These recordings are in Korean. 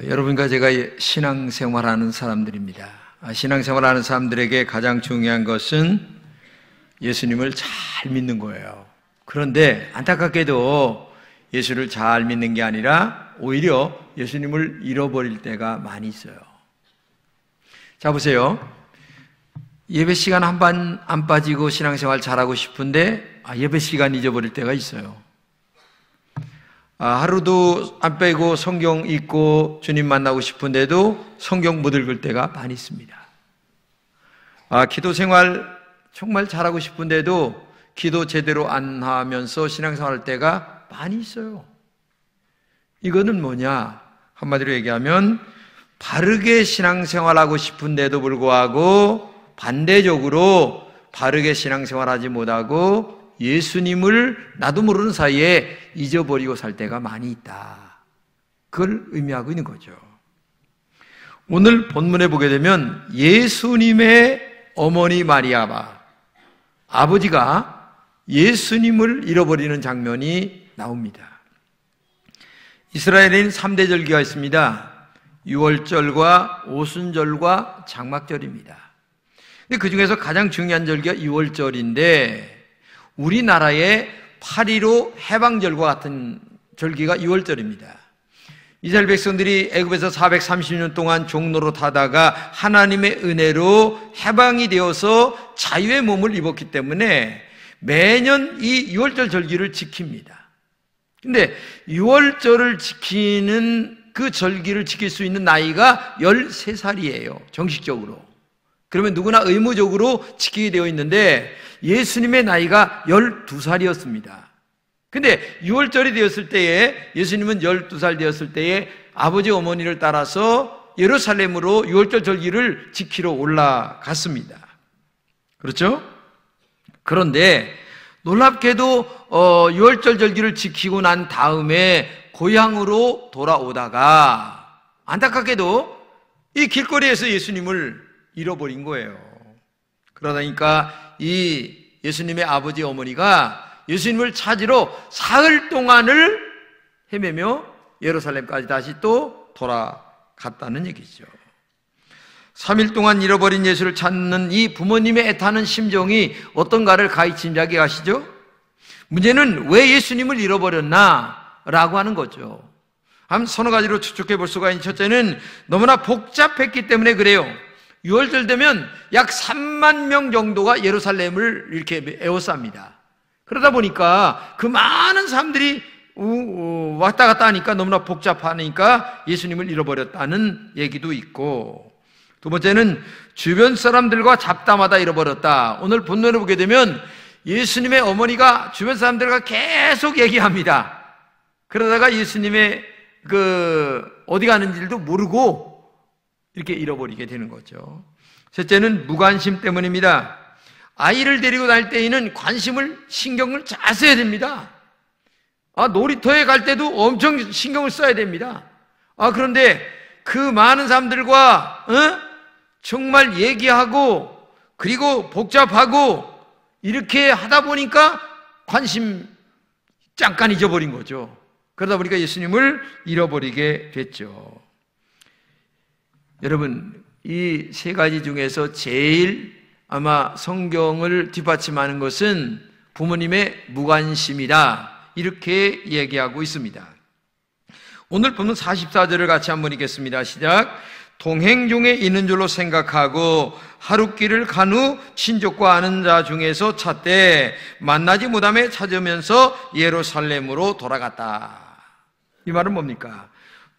여러분과 제가 신앙생활하는 사람들입니다. 신앙생활하는 사람들에게 가장 중요한 것은 예수님을 잘 믿는 거예요. 그런데 안타깝게도 예수를 잘 믿는 게 아니라 오히려 예수님을 잃어버릴 때가 많이 있어요. 자, 보세요. 예배 시간 한 번 안 빠지고 신앙생활 잘하고 싶은데 예배 시간 잊어버릴 때가 있어요. 하루도 안 빼고 성경 읽고 주님 만나고 싶은데도 성경 못 읽을 때가 많이 있습니다. 기도 생활 정말 잘하고 싶은데도 기도 제대로 안 하면서 신앙생활 할 때가 많이 있어요. 이거는 뭐냐? 한마디로 얘기하면 바르게 신앙생활하고 싶은데도 불구하고 반대적으로 바르게 신앙생활하지 못하고 예수님을 나도 모르는 사이에 잊어버리고 살 때가 많이 있다. 그걸 의미하고 있는 거죠. 오늘 본문에 보게 되면 예수님의 어머니 마리아와 아버지가 예수님을 잃어버리는 장면이 나옵니다. 이스라엘에는 3대 절기가 있습니다. 유월절과 오순절과 장막절입니다. 근데 그 중에서 가장 중요한 절기가 유월절인데 우리나라의 8.15 해방절과 같은 절기가 6월절입니다. 이스라엘 백성들이 애굽에서 430년 동안 종로로 타다가 하나님의 은혜로 해방이 되어서 자유의 몸을 입었기 때문에 매년 이 6월절 절기를 지킵니다. 근데 6월절을 지키는 그 절기를 지킬 수 있는 나이가 13살이에요. 정식적으로. 그러면 누구나 의무적으로 지키게 되어 있는데 예수님의 나이가 12살이었습니다. 근데 6월절이 되었을 때에 예수님은 12살 되었을 때에 아버지 어머니를 따라서 예루살렘으로 6월절 절기를 지키러 올라갔습니다. 그렇죠? 그런데 놀랍게도 6월절 절기를 지키고 난 다음에 고향으로 돌아오다가 안타깝게도 이 길거리에서 예수님을 잃어버린 거예요. 그러다니까 이 예수님의 아버지 어머니가 예수님을 찾으러 사흘 동안을 헤매며 예루살렘까지 다시 또 돌아갔다는 얘기죠. 3일 동안 잃어버린 예수를 찾는 이 부모님의 애타는 심정이 어떤가를 가이침자게 아시죠? 문제는 왜 예수님을 잃어버렸나? 라고 하는 거죠. 한 서너 가지로 추측해 볼 수가 있는 첫째는 너무나 복잡했기 때문에 그래요. 6월절 되면 약 3만 명 정도가 예루살렘을 이렇게 에워쌉니다. 그러다 보니까 그 많은 사람들이 왔다 갔다 하니까 너무나 복잡하니까 예수님을 잃어버렸다는 얘기도 있고, 두 번째는 주변 사람들과 잡담하다 잃어버렸다. 오늘 본문을 보게 되면 예수님의 어머니가 주변 사람들과 계속 얘기합니다. 그러다가 예수님의 어디 가는지도 모르고 이렇게 잃어버리게 되는 거죠. 셋째는 무관심 때문입니다. 아이를 데리고 다닐 때에는 신경을 잘 써야 됩니다. 놀이터에 갈 때도 엄청 신경을 써야 됩니다. 그런데 그 많은 사람들과 정말 얘기하고 그리고 복잡하고 이렇게 하다 보니까 관심 잠깐 잊어버린 거죠. 그러다 보니까 예수님을 잃어버리게 됐죠. 여러분, 이 세 가지 중에서 제일 아마 성경을 뒷받침하는 것은 부모님의 무관심이다, 이렇게 얘기하고 있습니다. 오늘 보면 44절을 같이 한번 읽겠습니다. 시작. 동행 중에 있는 줄로 생각하고 하룻길을 간 후 친족과 아는 자 중에서 찾되 만나지 못하며 찾으면서 예루살렘으로 돌아갔다. 이 말은 뭡니까?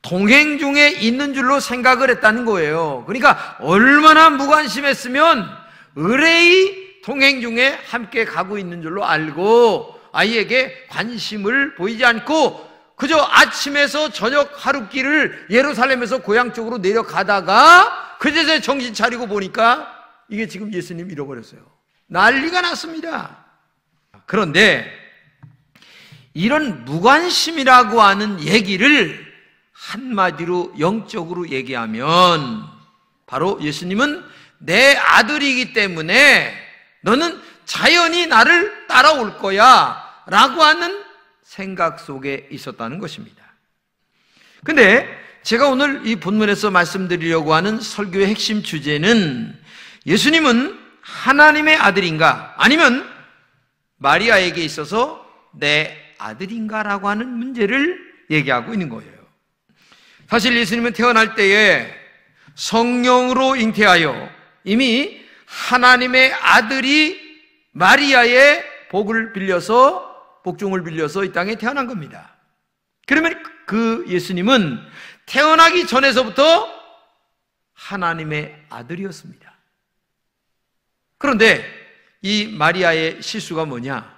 동행 중에 있는 줄로 생각을 했다는 거예요. 그러니까 얼마나 무관심했으면 의뢰의 동행 중에 함께 가고 있는 줄로 알고 아이에게 관심을 보이지 않고 그저 아침에서 저녁 하룻길을 예루살렘에서 고향 쪽으로 내려가다가 그제서야 정신 차리고 보니까 이게 지금 예수님 잃어버렸어요. 난리가 났습니다. 그런데 이런 무관심이라고 하는 얘기를 한마디로 영적으로 얘기하면 바로 예수님은 내 아들이기 때문에 너는 자연히 나를 따라올 거야 라고 하는 생각 속에 있었다는 것입니다. 근데 제가 오늘 이 본문에서 말씀드리려고 하는 설교의 핵심 주제는 예수님은 하나님의 아들인가 아니면 마리아에게 있어서 내 아들인가라고 하는 문제를 얘기하고 있는 거예요. 사실 예수님은 태어날 때에 성령으로 잉태하여 이미 하나님의 아들이 마리아의 복을 빌려서 복종을 빌려서 이 땅에 태어난 겁니다. 그러면 그 예수님은 태어나기 전에서부터 하나님의 아들이었습니다. 그런데 이 마리아의 실수가 뭐냐?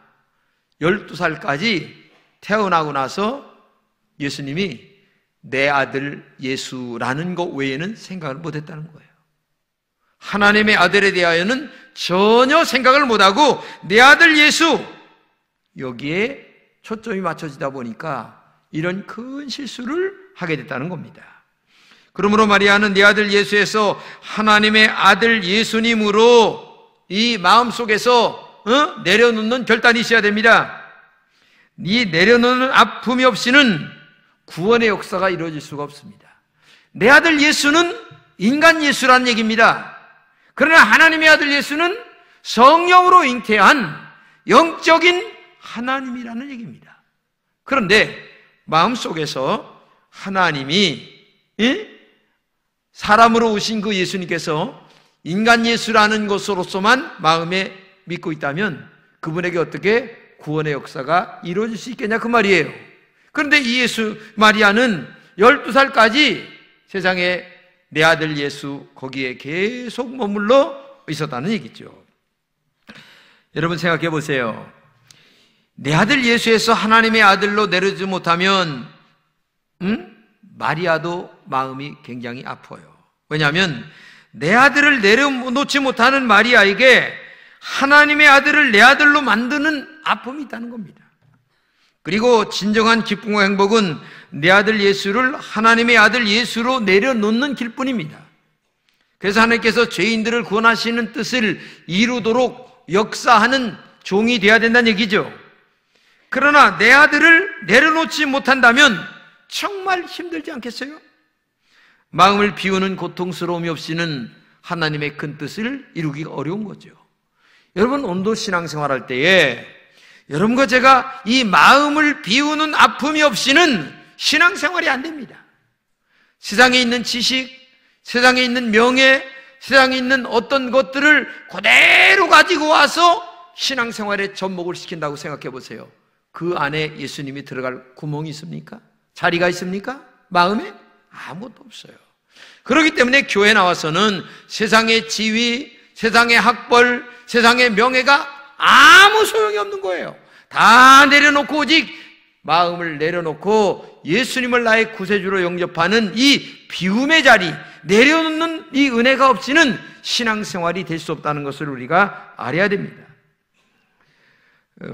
12살까지 태어나고 나서 예수님이 내 아들 예수라는 것 외에는 생각을 못했다는 거예요. 하나님의 아들에 대하여는 전혀 생각을 못하고 내 아들 예수, 여기에 초점이 맞춰지다 보니까 이런 큰 실수를 하게 됐다는 겁니다. 그러므로 마리아는 내 아들 예수에서 하나님의 아들 예수님으로 이 마음속에서 내려놓는 결단이 있어야 됩니다. 이 내려놓는 아픔이 없이는 구원의 역사가 이루어질 수가 없습니다. 내 아들 예수는 인간 예수라는 얘기입니다. 그러나 하나님의 아들 예수는 성령으로 잉태한 영적인 하나님이라는 얘기입니다. 그런데 마음속에서 하나님이 사람으로 오신 그 예수님께서 인간 예수라는 것으로서만 마음에 믿고 있다면 그분에게 어떻게 구원의 역사가 이루어질 수 있겠냐 그 말이에요. 그런데 이 예수 마리아는 12살까지 세상에 내 아들 예수 거기에 계속 머물러 있었다는 얘기죠. 여러분 생각해 보세요. 내 아들 예수에서 하나님의 아들로 내려오지 못하면 마리아도 마음이 굉장히 아파요. 왜냐하면 내 아들을 내려놓지 못하는 마리아에게 하나님의 아들을 내 아들로 만드는 아픔이 있다는 겁니다. 그리고 진정한 기쁨과 행복은 내 아들 예수를 하나님의 아들 예수로 내려놓는 길뿐입니다. 그래서 하나님께서 죄인들을 구원하시는 뜻을 이루도록 역사하는 종이 되어야 된다는 얘기죠. 그러나 내 아들을 내려놓지 못한다면 정말 힘들지 않겠어요? 마음을 비우는 고통스러움이 없이는 하나님의 큰 뜻을 이루기가 어려운 거죠. 여러분 오늘도 신앙생활할 때에 여러분과 제가 이 마음을 비우는 아픔이 없이는 신앙생활이 안 됩니다. 세상에 있는 지식, 세상에 있는 명예, 세상에 있는 어떤 것들을 그대로 가지고 와서 신앙생활에 접목을 시킨다고 생각해 보세요. 그 안에 예수님이 들어갈 구멍이 있습니까? 자리가 있습니까? 마음에? 아무것도 없어요. 그렇기 때문에 교회 나와서는 세상의 지위, 세상의 학벌, 세상의 명예가 아무 소용이 없는 거예요. 다 내려놓고 오직 마음을 내려놓고 예수님을 나의 구세주로 영접하는 이 비움의 자리, 내려놓는 이 은혜가 없이는 신앙생활이 될 수 없다는 것을 우리가 알아야 됩니다.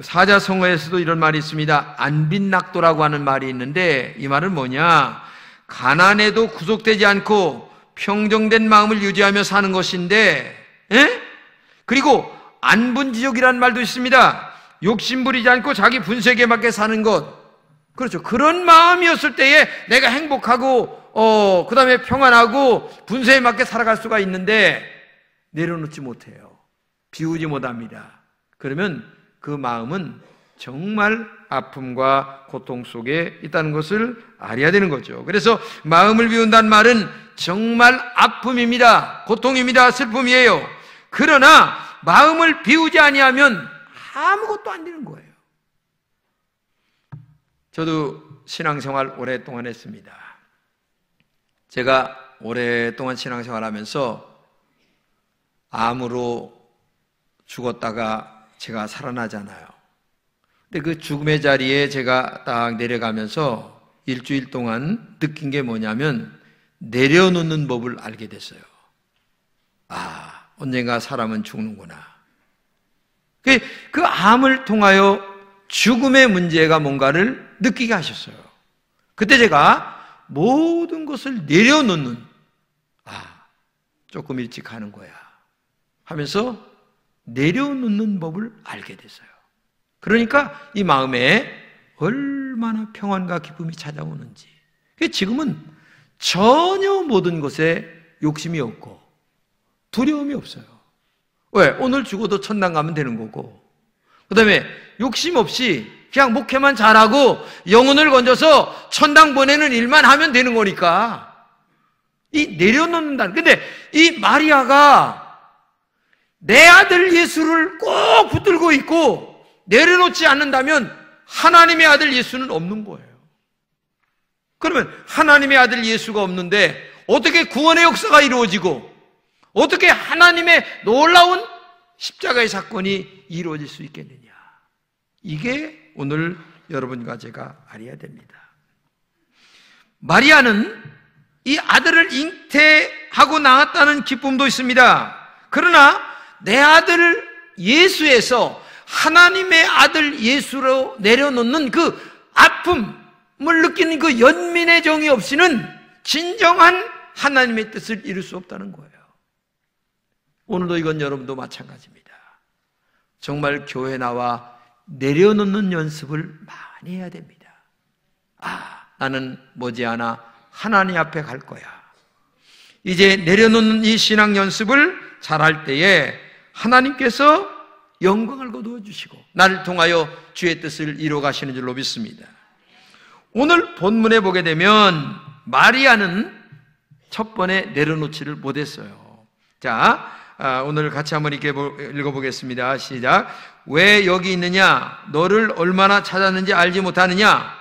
사자성어에서도 이런 말이 있습니다. 안빈낙도라고 하는 말이 있는데 이 말은 뭐냐? 가난에도 구속되지 않고 평정된 마음을 유지하며 사는 것인데, 그리고 안분지족이라는 말도 있습니다. 욕심부리지 않고 자기 분수에게 맞게 사는 것. 그렇죠. 그런 마음이었을 때에 내가 행복하고 그 다음에 평안하고 분수에 맞게 살아갈 수가 있는데 내려놓지 못해요. 비우지 못합니다. 그러면 그 마음은 정말 아픔과 고통 속에 있다는 것을 알아야 되는 거죠. 그래서 마음을 비운다는 말은 정말 아픔입니다. 고통입니다. 슬픔이에요. 그러나 마음을 비우지 아니하면 아무것도 안 되는 거예요. 저도 신앙생활 오랫동안 했습니다. 제가 오랫동안 신앙생활 하면서 암으로 죽었다가 제가 살아나잖아요. 근데 그 죽음의 자리에 제가 딱 내려가면서 일주일 동안 느낀 게 뭐냐면 내려놓는 법을 알게 됐어요. 아, 언젠가 사람은 죽는구나. 그 암을 통하여 죽음의 문제가 뭔가를 느끼게 하셨어요. 그때 제가 모든 것을 내려놓는, 조금 일찍 하는 거야 하면서 내려놓는 법을 알게 됐어요. 그러니까 이 마음에 얼마나 평안과 기쁨이 찾아오는지. 지금은 전혀 모든 것에 욕심이 없고 두려움이 없어요. 왜? 오늘 죽어도 천당 가면 되는 거고, 그 다음에 욕심 없이 그냥 목회만 잘하고 영혼을 건져서 천당 보내는 일만 하면 되는 거니까 이 내려놓는다는. 근데 이 마리아가 내 아들 예수를 꼭 붙들고 있고 내려놓지 않는다면 하나님의 아들 예수는 없는 거예요. 그러면 하나님의 아들 예수가 없는데 어떻게 구원의 역사가 이루어지고 어떻게 하나님의 놀라운 십자가의 사건이 이루어질 수 있겠느냐. 이게 오늘 여러분과 제가 알아야 됩니다. 마리아는 이 아들을 잉태하고 낳았다는 기쁨도 있습니다. 그러나 내 아들 예수에서 하나님의 아들 예수로 내려놓는 그 아픔을 느끼는 그 연민의 정이 없이는 진정한 하나님의 뜻을 이룰 수 없다는 거예요. 오늘도 이건 여러분도 마찬가지입니다. 정말 교회 나와 내려놓는 연습을 많이 해야 됩니다. 나는 머지않아 하나님 앞에 갈 거야. 이제 내려놓는 이 신앙 연습을 잘할 때에 하나님께서 영광을 거두어 주시고 나를 통하여 주의 뜻을 이루어 가시는 줄로 믿습니다. 오늘 본문에 보게 되면 마리아는 첫 번에 내려놓지를 못했어요. 자, 오늘 같이 한번 읽어보겠습니다. 시작. 왜 여기 있느냐? 너를 얼마나 찾았는지 알지 못하느냐?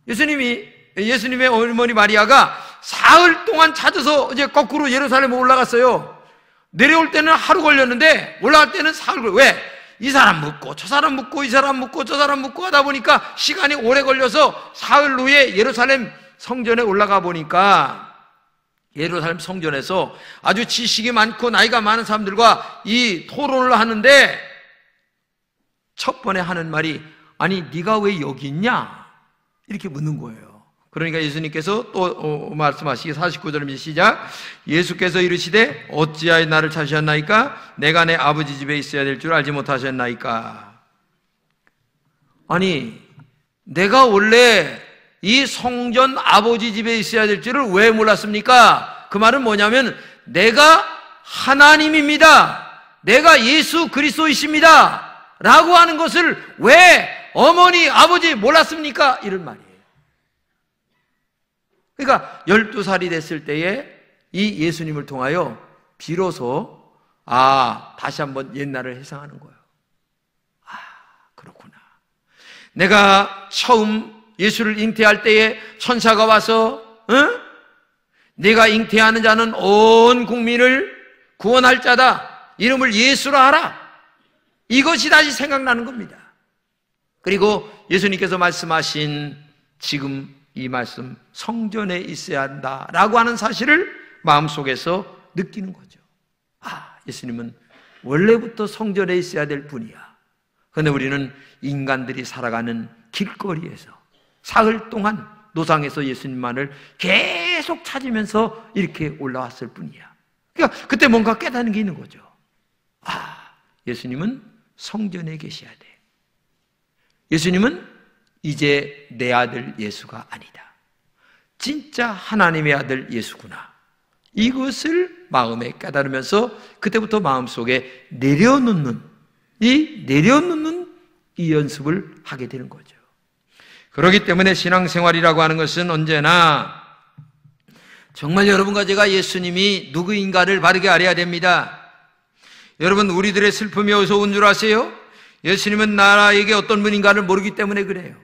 예수님의 어머니 마리아가 사흘 동안 찾아서 이제 거꾸로 예루살렘에 올라갔어요. 내려올 때는 하루 걸렸는데 올라갈 때는 사흘 걸려요. 왜? 이 사람 묻고 저 사람 묻고 이 사람 묻고 저 사람 묻고 하다 보니까 시간이 오래 걸려서 사흘 후에 예루살렘 성전에 올라가 보니까 예루살렘 성전에서 아주 지식이 많고 나이가 많은 사람들과 이 토론을 하는데 첫 번에 하는 말이 아니 네가 왜 여기 있냐? 이렇게 묻는 거예요. 그러니까 예수님께서 또 말씀하시기 49절입니다. 시작. 예수께서 이르시되 어찌하여 나를 찾으셨나이까? 내가 내 아버지 집에 있어야 될 줄 알지 못하셨나이까? 아니 내가 원래 이 성전 아버지 집에 있어야 될 줄을 왜 몰랐습니까? 그 말은 뭐냐면 내가 하나님입니다. 내가 예수 그리스도이십니다. 라고 하는 것을 왜 어머니 아버지 몰랐습니까? 이런 말이에요. 그러니까 12살이 됐을 때에 이 예수님을 통하여 비로소 다시 한번 옛날을 회상하는 거예요. 그렇구나. 내가 처음 예수를 잉태할 때에 천사가 와서 네가 잉태하는 자는 온 국민을 구원할 자다. 이름을 예수로 하라. 이것이 다시 생각나는 겁니다. 그리고 예수님께서 말씀하신 지금 이 말씀 성전에 있어야 한다라고 하는 사실을 마음속에서 느끼는 거죠. 예수님은 원래부터 성전에 있어야 될 분이야. 그런데 우리는 인간들이 살아가는 길거리에서 사흘 동안 노상에서 예수님만을 계속 찾으면서 이렇게 올라왔을 뿐이야. 그러니까 그때 뭔가 깨닫는 게 있는 거죠. 예수님은 성전에 계셔야 돼. 예수님은 이제 내 아들 예수가 아니다. 진짜 하나님의 아들 예수구나. 이것을 마음에 깨달으면서 그때부터 마음속에 내려놓는 이 연습을 하게 되는 거죠. 그렇기 때문에 신앙생활이라고 하는 것은 언제나 정말 여러분과 제가 예수님이 누구인가를 바르게 알아야 됩니다. 여러분, 우리들의 슬픔이 어디서 온 줄 아세요? 예수님은 나에게 어떤 분인가를 모르기 때문에 그래요.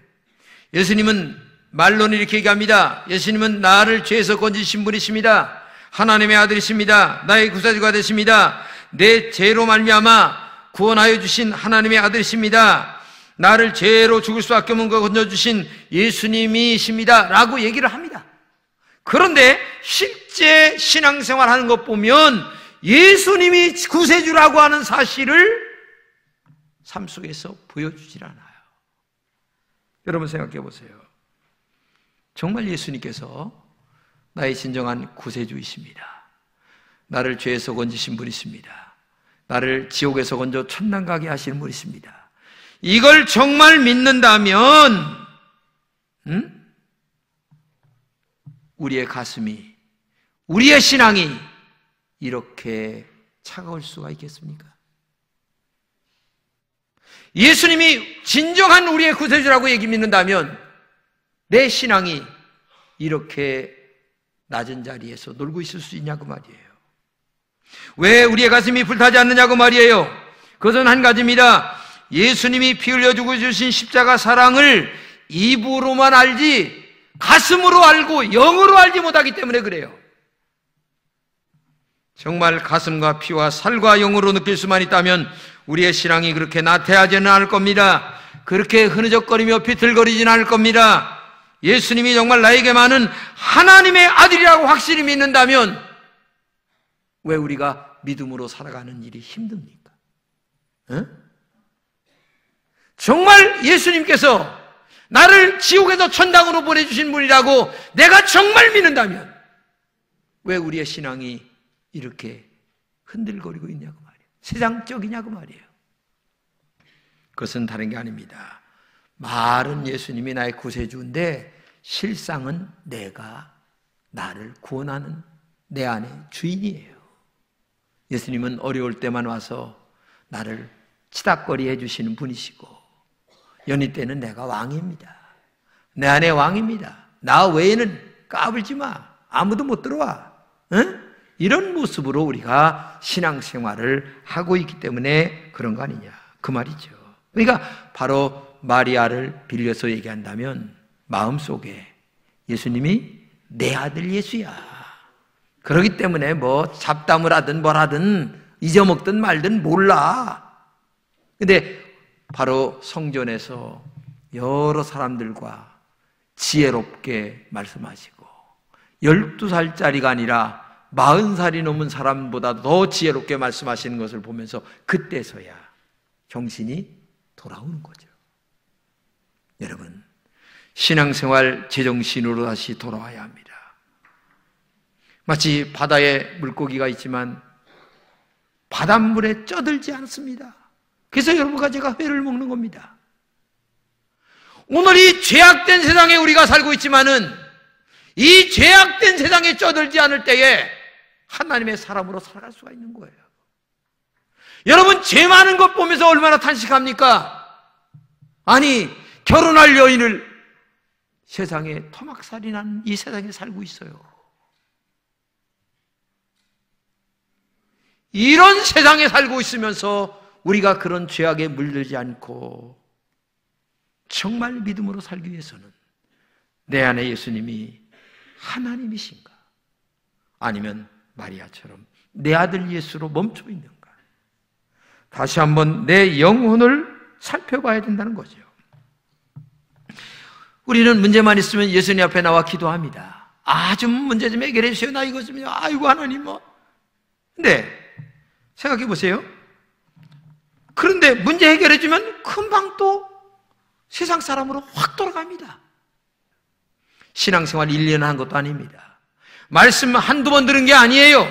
예수님은 말로는 이렇게 얘기합니다. 예수님은 나를 죄에서 건지신 분이십니다. 하나님의 아들이십니다. 나의 구세주가 되십니다. 내 죄로 말미암아 구원하여 주신 하나님의 아들이십니다. 나를 죄로 죽을 수밖에 없는 것 건져주신 예수님이십니다. 라고 얘기를 합니다. 그런데 실제 신앙생활 하는 것 보면 예수님이 구세주라고 하는 사실을 삶 속에서 보여주질 않아요. 여러분 생각해 보세요. 정말 예수님께서 나의 진정한 구세주이십니다. 나를 죄에서 건지신 분이십니다. 나를 지옥에서 건져 천당 가게 하시는 분이십니다. 이걸 정말 믿는다면 우리의 가슴이, 우리의 신앙이 이렇게 차가울 수가 있겠습니까? 예수님이 진정한 우리의 구세주라고 얘기 믿는다면 내 신앙이 이렇게 낮은 자리에서 놀고 있을 수 있냐고 말이에요. 왜 우리의 가슴이 불타지 않느냐고 말이에요. 그것은 한 가지입니다. 예수님이 피 흘려 주고 주신 십자가 사랑을 입으로만 알지 가슴으로 알고 영으로 알지 못하기 때문에 그래요. 정말 가슴과 피와 살과 영으로 느낄 수만 있다면 우리의 신앙이 그렇게 나태하지는 않을 겁니다. 그렇게 흐느적거리며 비틀거리지는 않을 겁니다. 예수님이 정말 나에게만은 하나님의 아들이라고 확실히 믿는다면 왜 우리가 믿음으로 살아가는 일이 힘듭니까? 정말 예수님께서 나를 지옥에서 천당으로 보내주신 분이라고 내가 정말 믿는다면 왜 우리의 신앙이 이렇게 흔들거리고 있냐고 말이에요. 세상적이냐고 말이에요. 그것은 다른 게 아닙니다. 말은 예수님이 나의 구세주인데 실상은 내가 나를 구원하는 내 안의 주인이에요. 예수님은 어려울 때만 와서 나를 치닥거리 해주시는 분이시고 연희 때는 내가 왕입니다. 내 안에 왕입니다. 나 외에는 까불지 마. 아무도 못 들어와. 응? 이런 모습으로 우리가 신앙생활을 하고 있기 때문에 그런 거 아니냐 그 말이죠. 그러니까 바로 마리아를 빌려서 얘기한다면 마음속에 예수님이 내 아들 예수야. 그렇기 때문에 뭐 잡담을 하든 뭘 하든 잊어먹든 말든 몰라. 근데 바로 성전에서 여러 사람들과 지혜롭게 말씀하시고 12살짜리가 아니라 40살이 넘은 사람보다 더 지혜롭게 말씀하시는 것을 보면서 그때서야 정신이 돌아오는 거죠. 여러분, 신앙생활 제정신으로 다시 돌아와야 합니다. 마치 바다에 물고기가 있지만 바닷물에 쪄들지 않습니다. 그래서 여러분과 제가 회를 먹는 겁니다. 오늘 이 죄악된 세상에 우리가 살고 있지만은 이 죄악된 세상에 쪄들지 않을 때에 하나님의 사람으로 살아갈 수가 있는 거예요. 여러분, 죄 많은 것 보면서 얼마나 탄식합니까? 아니, 결혼할 여인을 세상에 토막살인하는 이 세상에 살고 있어요. 이런 세상에 살고 있으면서 우리가 그런 죄악에 물들지 않고 정말 믿음으로 살기 위해서는 내 안에 예수님이 하나님이신가? 아니면 마리아처럼 내 아들 예수로 멈춰 있는가? 다시 한번 내 영혼을 살펴봐야 된다는 거죠. 우리는 문제만 있으면 예수님 앞에 나와 기도합니다. 좀 문제 좀 해결해 주세요. 나 이거 좀, 아이고 하나님 뭐. 근데 생각해 보세요. 그런데 문제 해결해 주면 금방 또 세상 사람으로 확 돌아갑니다. 신앙생활 1년 한 것도 아닙니다. 말씀 한두 번 들은 게 아니에요.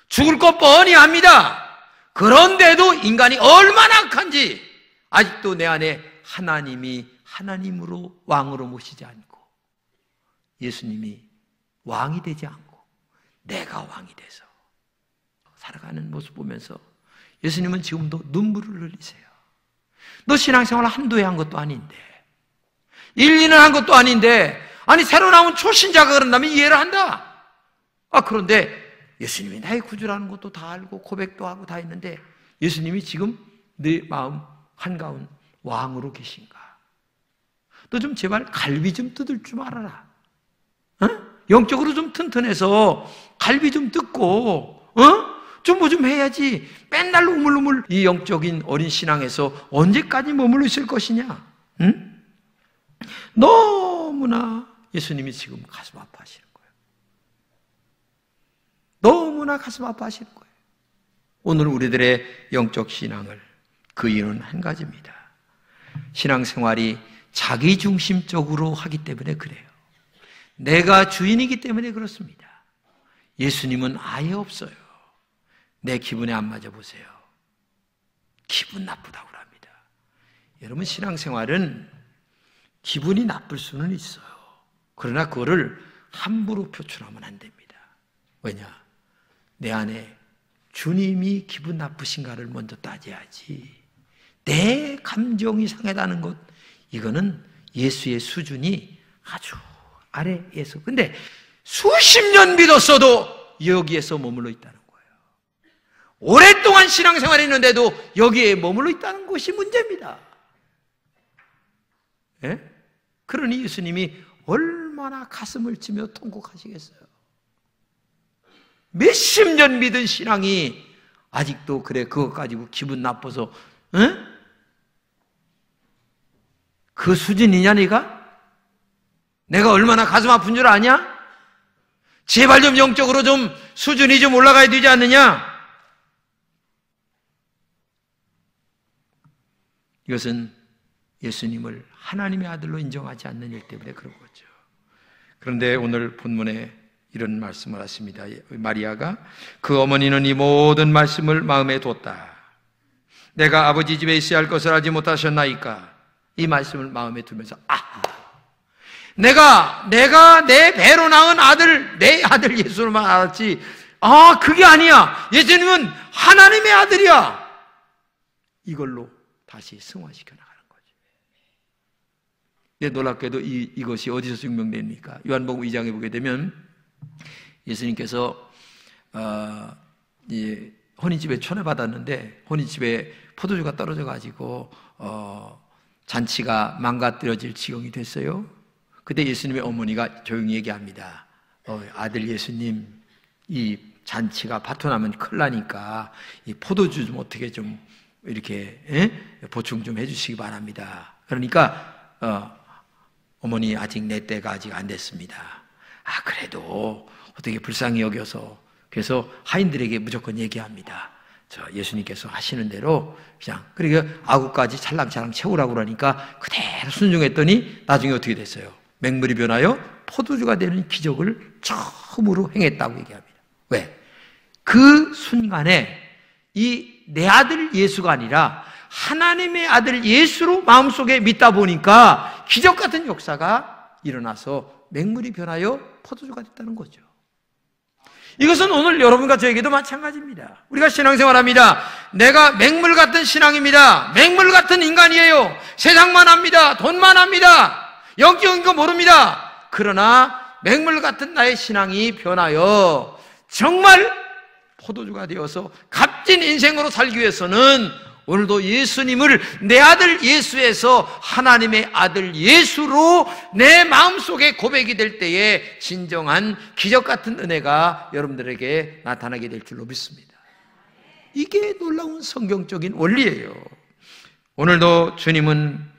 죽을 것 뻔히 압니다. 그런데도 인간이 얼마나 악한지 아직도 내 안에 하나님이 하나님으로 왕으로 모시지 않고 예수님이 왕이 되지 않고 내가 왕이 돼서 살아가는 모습 보면서 예수님은 지금도 눈물을 흘리세요. 너 신앙생활 한두 해 한 것도 아닌데 1, 2년 한 것도 아닌데 아니 새로 나온 초신자가 그런다면 이해를 한다. 그런데 예수님이 나의 구주라는 것도 다 알고 고백도 하고 다 했는데 예수님이 지금 내 마음 한가운 왕으로 계신가? 너 좀 제발 갈비 좀 뜯을 줄 알아라. 영적으로 좀 튼튼해서 갈비 좀 뜯고 좀 뭐 좀 해야지. 맨날 우물우물 이 영적인 어린 신앙에서 언제까지 머물러 있을 것이냐? 너무나 예수님이 지금 가슴 아파하시는 거예요. 너무나 가슴 아파하시는 거예요. 오늘 우리들의 영적 신앙을 그 이유는 한 가지입니다. 신앙생활이 자기중심적으로 하기 때문에 그래요. 내가 주인이기 때문에 그렇습니다. 예수님은 아예 없어요. 내 기분에 안 맞아 보세요. 기분 나쁘다고 합니다. 여러분, 신앙생활은 기분이 나쁠 수는 있어요. 그러나 그거를 함부로 표출하면 안 됩니다. 왜냐? 내 안에 주님이 기분 나쁘신가를 먼저 따져야지. 내 감정이 상하다는 것, 이거는 예수의 수준이 아주 아래에서. 근데 수십 년 믿었어도 여기에서 머물러 있다는 거예요. 오랫동안 신앙생활을 했는데도 여기에 머물러 있다는 것이 문제입니다. 예? 그러니 예수님이 얼마나 가슴을 치며 통곡하시겠어요. 몇십 년 믿은 신앙이 아직도 그래 그것 가지고 기분 나빠서 그 수준이냐 네가? 내가 얼마나 가슴 아픈 줄 아냐? 제발 좀 영적으로 좀 수준이 좀 올라가야 되지 않느냐? 이것은 예수님을 하나님의 아들로 인정하지 않는 일 때문에 그런 거죠. 그런데 오늘 본문에 이런 말씀을 하십니다. 마리아가 그 어머니는 이 모든 말씀을 마음에 뒀다. 내가 아버지 집에 있어야 할 것을 알지 못하셨나이까? 이 말씀을 마음에 두면서 내가 내 배로 낳은 아들, 내 아들 예수로만 알았지, 그게 아니야. 예수님은 하나님의 아들이야. 이걸로 다시 승화시켜 나가는 거죠. 놀랍게도 이것이 어디서 증명됩니까? 요한복음 2장에 보게 되면 예수님께서 혼인집에 초대받았는데 혼인집에 포도주가 떨어져 가지고 잔치가 망가뜨려질 지경이 됐어요. 그때 예수님의 어머니가 조용히 얘기합니다. 아들 예수님, 이 잔치가 파토나면 큰일 나니까 이 포도주 좀 어떻게 좀 이렇게 보충 좀 해주시기 바랍니다. 그러니까 어머니 아직 내 때가 아직 안 됐습니다. 그래도 어떻게 불쌍히 여겨서 그래서 하인들에게 무조건 얘기합니다. 예수님께서 하시는 대로 그냥 그러니까 아구까지 찰랑찰랑 채우라고 그러니까 그대로 순종했더니 나중에 어떻게 됐어요? 맹물이 변하여 포도주가 되는 기적을 처음으로 행했다고 얘기합니다. 왜? 그 순간에 이 내 아들 예수가 아니라 하나님의 아들 예수로 마음속에 믿다 보니까 기적 같은 역사가 일어나서 맹물이 변하여 포도주가 됐다는 거죠. 이것은 오늘 여러분과 저에게도 마찬가지입니다. 우리가 신앙생활합니다. 내가 맹물 같은 신앙입니다. 맹물 같은 인간이에요. 세상만 합니다. 돈만 합니다. 영적인 거 모릅니다. 그러나 맹물 같은 나의 신앙이 변하여 정말 포도주가 되어서 값진 인생으로 살기 위해서는 오늘도 예수님을 내 아들 예수에서 하나님의 아들 예수로 내 마음속에 고백이 될 때에 진정한 기적 같은 은혜가 여러분들에게 나타나게 될 줄로 믿습니다. 이게 놀라운 성경적인 원리예요. 오늘도 주님은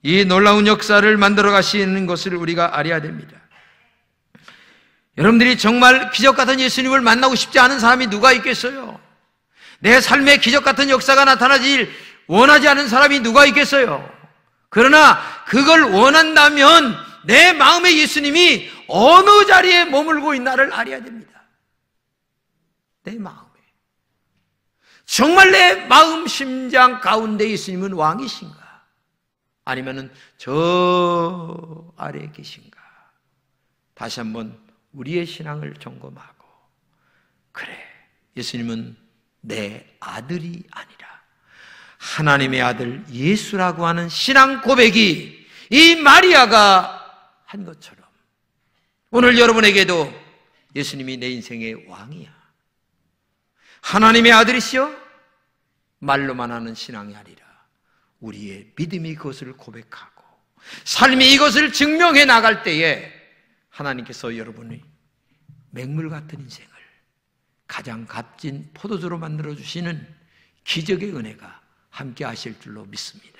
이 놀라운 역사를 만들어 가시는 것을 우리가 알아야 됩니다. 여러분들이 정말 기적 같은 예수님을 만나고 싶지 않은 사람이 누가 있겠어요? 내 삶에 기적 같은 역사가 나타나길 원하지 않은 사람이 누가 있겠어요? 그러나 그걸 원한다면 내 마음에 예수님이 어느 자리에 머물고 있나를 알아야 됩니다. 내 마음에. 정말 내 마음 심장 가운데 예수님은 왕이신가? 아니면은 저 아래에 계신가? 다시 한번 우리의 신앙을 점검하고, 그래, 예수님은 내 아들이 아니라 하나님의 아들 예수라고 하는 신앙 고백이 이 마리아가 한 것처럼 오늘 여러분에게도 예수님이 내 인생의 왕이야, 하나님의 아들이시여, 말로만 하는 신앙이 아니라 우리의 믿음이 그것을 고백하고 삶이 이것을 증명해 나갈 때에 하나님께서 여러분이 맹물 같은 인생을 가장 값진 포도주로 만들어주시는 기적의 은혜가 함께 하실 줄로 믿습니다.